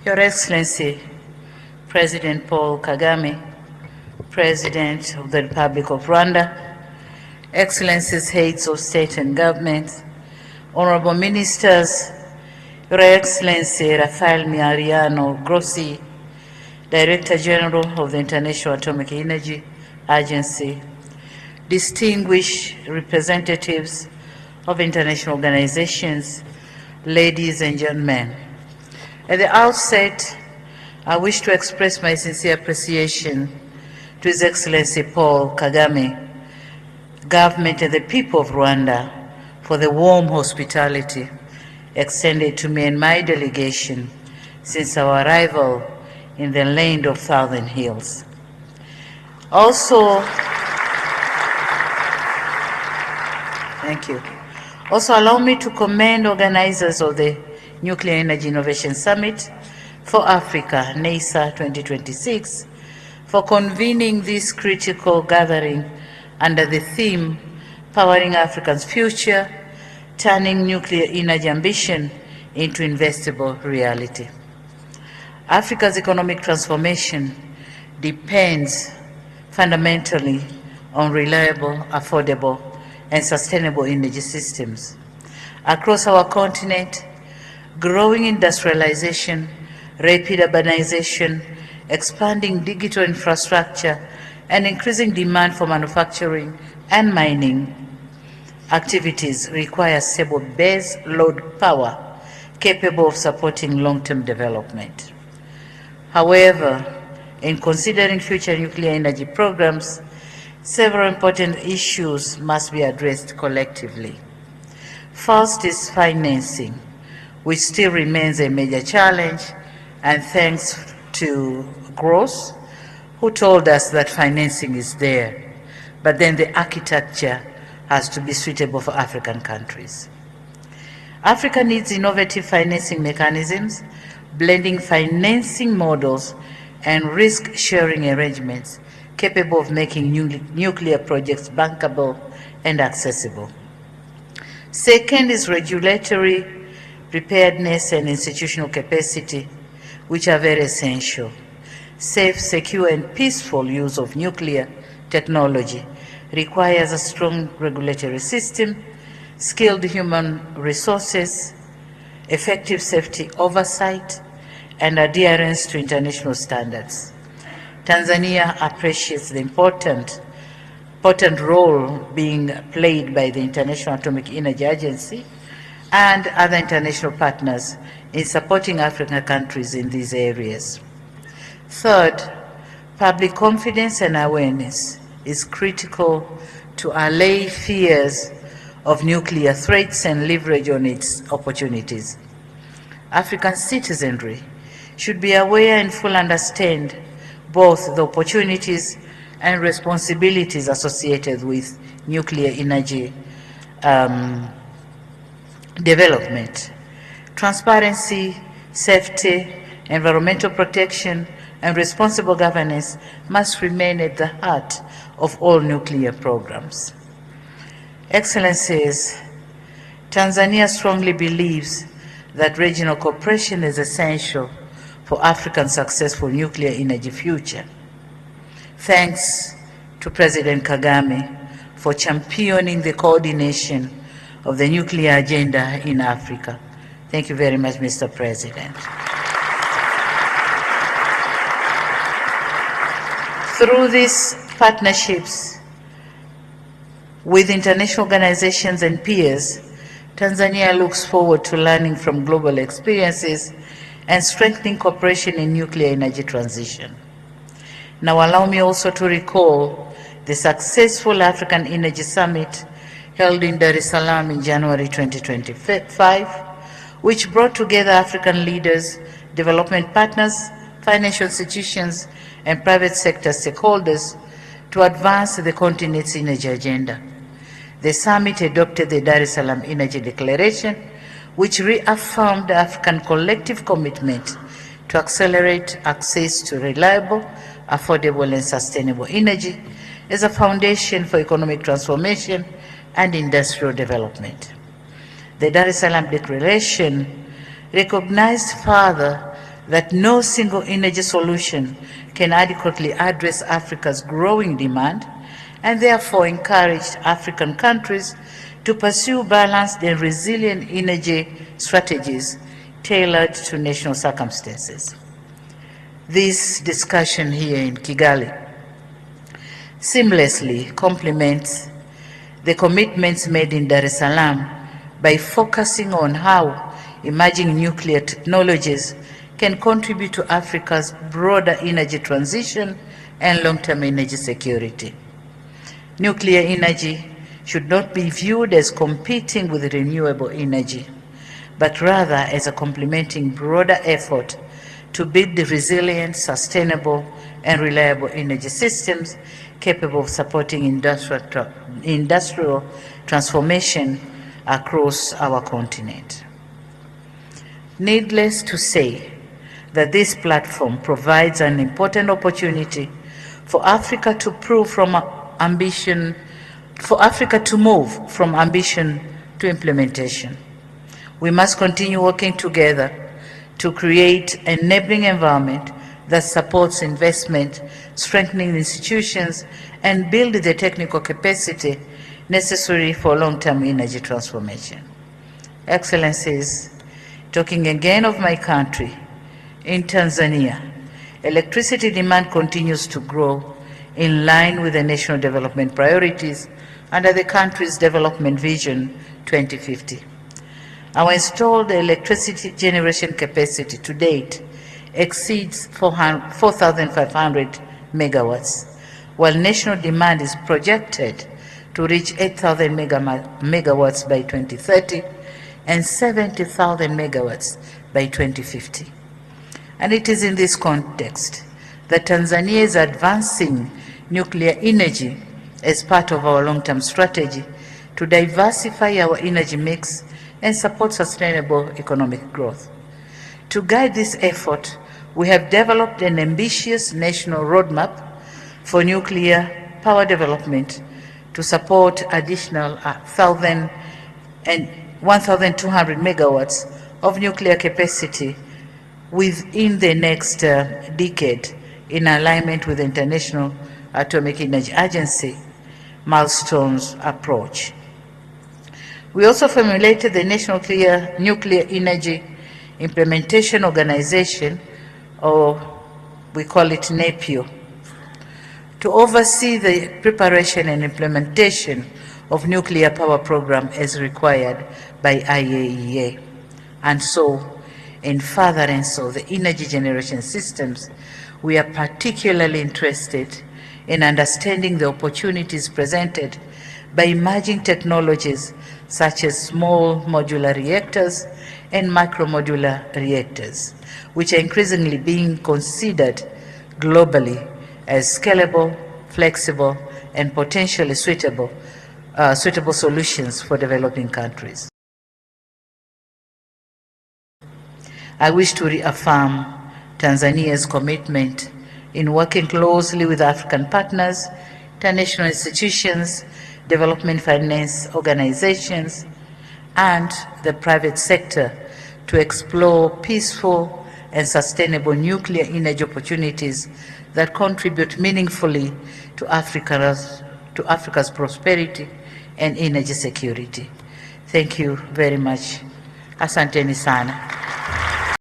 Your Excellency, President Paul Kagame, President of the Republic of Rwanda, Excellencies, heads of state and government, honorable ministers, Your Excellency Rafael Mariano Grossi, Director General of the International Atomic Energy Agency, distinguished representatives of international organizations, ladies and gentlemen. At the outset, I wish to express my sincere appreciation to His Excellency Paul Kagame, government and the people of Rwanda for the warm hospitality extended to me and my delegation since our arrival in the land of Southern Hills. Also, thank you. Also, allow me to commend organizers of the Nuclear Energy Innovation Summit for Africa, NEISA 2026, for convening this critical gathering under the theme, Powering Africa's Future, Turning Nuclear Energy Ambition into Investable Reality. Africa's economic transformation depends fundamentally on reliable, affordable, and sustainable energy systems. Across our continent, growing industrialization, rapid urbanization, expanding digital infrastructure, and increasing demand for manufacturing and mining activities require stable base load power capable of supporting long-term development. However, in considering future nuclear energy programs, several important issues must be addressed collectively. First is financing, which still remains a major challenge, and thanks to Gross, who told us that financing is there, but then the architecture has to be suitable for African countries. Africa needs innovative financing mechanisms, blending financing models and risk-sharing arrangements capable of making nuclear projects bankable and accessible. Second is regulatory preparedness and institutional capacity, which are very essential. Safe, secure, and peaceful use of nuclear technology requires a strong regulatory system, skilled human resources, effective safety oversight, and adherence to international standards. Tanzania appreciates the important role being played by the International Atomic Energy Agency and other international partners in supporting African countries in these areas. Third, public confidence and awareness is critical to allay fears of nuclear threats and leverage on its opportunities. African citizenry should be aware and fully understand both the opportunities and responsibilities associated with nuclear energy development. Transparency, safety, environmental protection, and responsible governance must remain at the heart of all nuclear programs. Excellencies, Tanzania strongly believes that regional cooperation is essential for Africa's successful nuclear energy future. Thanks to President Kagame for championing the coordination of the nuclear agenda in Africa. Thank you very much, Mr. President. Through these partnerships with international organizations and peers, Tanzania looks forward to learning from global experiences and strengthening cooperation in nuclear energy transition. Now allow me also to recall the successful African Energy Summit held in Dar es Salaam in January 2025, which brought together African leaders, development partners, financial institutions, and private sector stakeholders to advance the continent's energy agenda. The summit adopted the Dar es Salaam Energy Declaration, which reaffirmed African collective commitment to accelerate access to reliable, affordable, and sustainable energy as a foundation for economic transformation and industrial development. The Dar es Salaam Declaration recognized further that no single energy solution can adequately address Africa's growing demand, and therefore encouraged African countries to pursue balanced and resilient energy strategies tailored to national circumstances. This discussion here in Kigali seamlessly complements the commitments made in Dar es Salaam by focusing on how emerging nuclear technologies can contribute to Africa's broader energy transition and long-term energy security. Nuclear energy should not be viewed as competing with renewable energy, but rather as a complementing broader effort to build the resilient, sustainable, and reliable energy systems capable of supporting industrial transformation across our continent. Needless to say that this platform provides an important opportunity for Africa to move from ambition to implementation. We must continue working together to create an enabling environment that supports investment, strengthening institutions, and build the technical capacity necessary for long-term energy transformation. Excellencies, talking again of my country, in Tanzania, electricity demand continues to grow in line with the national development priorities under the country's Development Vision 2050. Our installed electricity generation capacity to date exceeds 4,500 megawatts, while national demand is projected to reach 8,000 megawatts by 2030 and 70,000 megawatts by 2050. And it is in this context that Tanzania is advancing nuclear energy as part of our long-term strategy to diversify our energy mix and support sustainable economic growth. To guide this effort, we have developed an ambitious national roadmap for nuclear power development to support additional 1,200 megawatts of nuclear capacity within the next decade, in alignment with the International Atomic Energy Agency milestones approach. We also formulated the National Nuclear Energy Implementation Organization, or we call it NEPIO, to oversee the preparation and implementation of nuclear power program as required by IAEA. And so, in furtherance of the energy generation systems, we are particularly interested in understanding the opportunities presented by emerging technologies such as small modular reactors and micromodular reactors, which are increasingly being considered globally as scalable, flexible, and potentially suitable solutions for developing countries. I wish to reaffirm Tanzania's commitment in working closely with African partners, international institutions, development finance organizations, and the private sector to explore peaceful and sustainable nuclear energy opportunities that contribute meaningfully to Africa's prosperity and energy security. Thank you very much. Asanteni sana.